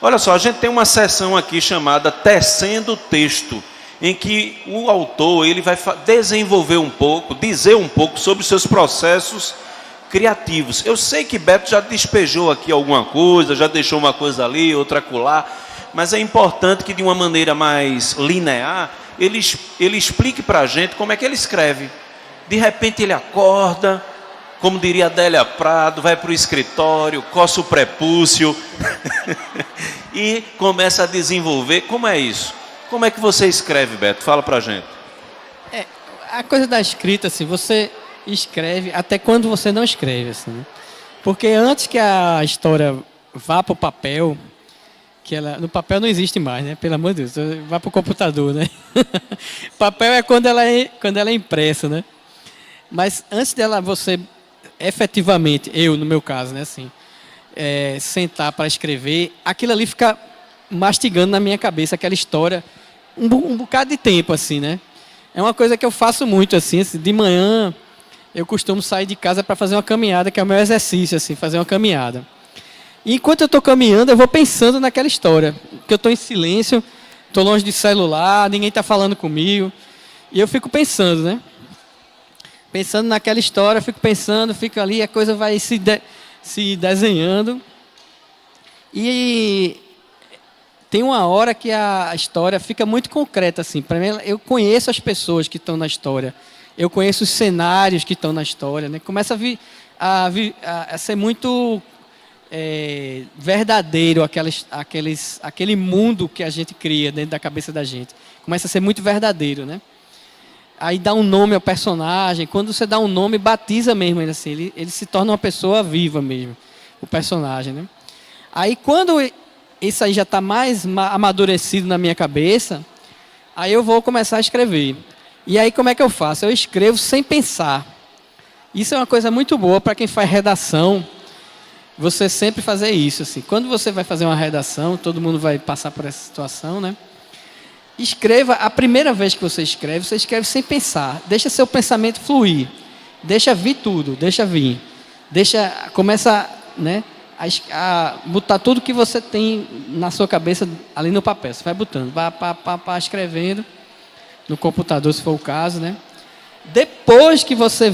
Olha só, a gente tem uma sessão aqui chamada Tecendo o Texto, em que o autor ele vai desenvolver um pouco, dizer um pouco sobre os seus processos criativos. Eu sei que Beto já despejou aqui alguma coisa, já deixou uma coisa ali, outra acolá, mas é importante que de uma maneira mais linear, ele explique para a gente como é que ele escreve. De repente ele acorda, como diria Adélia Prado, vai para o escritório, coça o prepúcio e começa a desenvolver. Como é isso? Como é que você escreve, Beto? Fala para a gente. A coisa da escrita, assim, você escreve até quando você não escreve, assim, né? Porque antes que a história vá para o papel, que ela, no papel não existe mais, né? Pelo amor de Deus, vai para o computador, né? Papel é quando ela é impressa, né? Mas antes dela você efetivamente, eu no meu caso, né, assim, sentar para escrever, aquilo ali fica mastigando na minha cabeça aquela história um bocado de tempo, assim, né? É uma coisa que eu faço muito, assim, de manhã eu costumo sair de casa para fazer uma caminhada, que é o meu exercício, assim, fazer uma caminhada. E enquanto eu estou caminhando, eu vou pensando naquela história, que eu estou em silêncio, estou longe de celular, ninguém está falando comigo, e eu fico pensando, né? Pensando naquela história, fico pensando, fico ali, a coisa vai se desenhando. E tem uma hora que a história fica muito concreta, assim. Para mim, eu conheço as pessoas que estão na história, eu conheço os cenários que estão na história, né? Começa a ser muito verdadeiro aquele mundo que a gente cria dentro da cabeça da gente. Começa a ser muito verdadeiro, né? Aí dá um nome ao personagem. Quando você dá um nome, batiza mesmo ele, assim. Ele se torna uma pessoa viva mesmo, o personagem, né? Aí quando isso aí já está mais amadurecido na minha cabeça, aí eu vou começar a escrever. E aí como é que eu faço? Eu escrevo sem pensar. Isso é uma coisa muito boa para quem faz redação, você sempre fazer isso, assim. Quando você vai fazer uma redação, todo mundo vai passar por essa situação, né? Escreva, a primeira vez que você escreve sem pensar. Deixa seu pensamento fluir. Deixa vir tudo, deixa vir. Começa, né, a botar tudo que você tem na sua cabeça ali no papel. Você vai botando, escrevendo no computador, se for o caso, né? Depois que você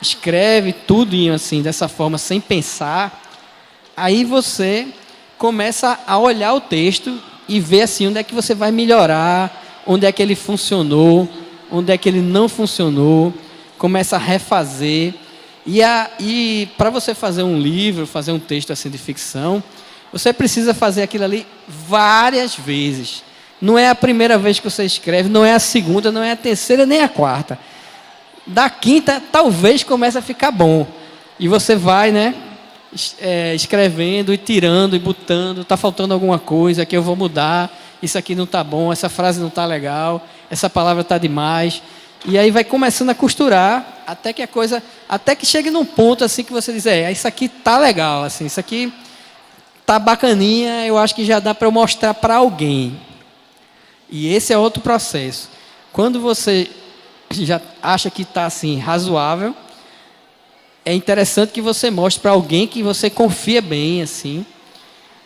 escreve tudo assim, dessa forma, sem pensar, aí você começa a olhar o texto e ver assim, onde é que você vai melhorar, onde é que ele funcionou, onde é que ele não funcionou, começa a refazer. E para você fazer um livro, fazer um texto assim de ficção, você precisa fazer aquilo ali várias vezes. Não é a primeira vez que você escreve, não é a segunda, não é a terceira, nem a quarta. Da quinta, talvez comece a ficar bom. E você vai, né, escrevendo e tirando e botando. Está faltando alguma coisa, aqui eu vou mudar. Isso aqui não está bom, essa frase não está legal, essa palavra está demais. E aí vai começando a costurar até que chegue num ponto assim que você diz, isso aqui está legal, assim, isso aqui está bacaninha, eu acho que já dá para eu mostrar para alguém. E esse é outro processo. Quando você já acha que está assim, razoável, é interessante que você mostre para alguém que você confia bem, assim,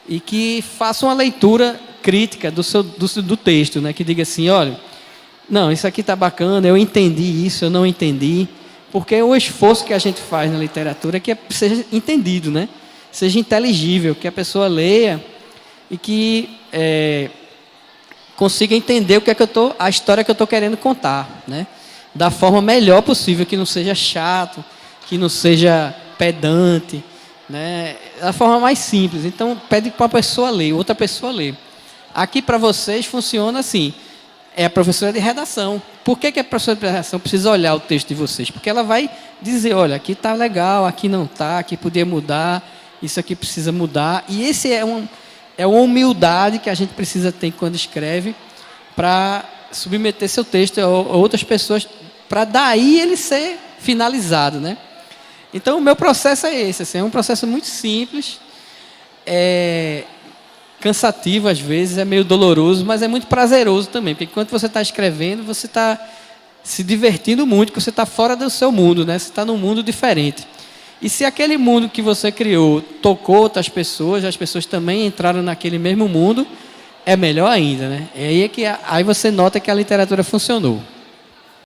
e que faça uma leitura crítica do texto, né? Que diga assim, olha, não, isso aqui está bacana, eu entendi isso, eu não entendi, porque o esforço que a gente faz na literatura é que seja entendido, né? Seja inteligível, que a pessoa leia e que consiga entender a história que eu estou querendo contar, né? Da forma melhor possível, que não seja chato, que não seja pedante, né? Da forma mais simples. Então, pede para a pessoa ler, outra pessoa ler. Aqui para vocês funciona assim, é a professora de redação. Por que a professora de redação precisa olhar o texto de vocês? Porque ela vai dizer, olha, aqui está legal, aqui não está, aqui podia mudar, isso aqui precisa mudar. E esse é uma humildade que a gente precisa ter quando escreve, para submeter seu texto a outras pessoas, para daí ele ser finalizado, né? Então, o meu processo é esse, assim, é um processo muito simples, cansativo às vezes, é meio doloroso, mas é muito prazeroso também, porque enquanto você está escrevendo, você está se divertindo muito, porque você está fora do seu mundo, né? Você está num mundo diferente. E se aquele mundo que você criou tocou outras pessoas, as pessoas também entraram naquele mesmo mundo, é melhor ainda, né? Aí você nota que a literatura funcionou.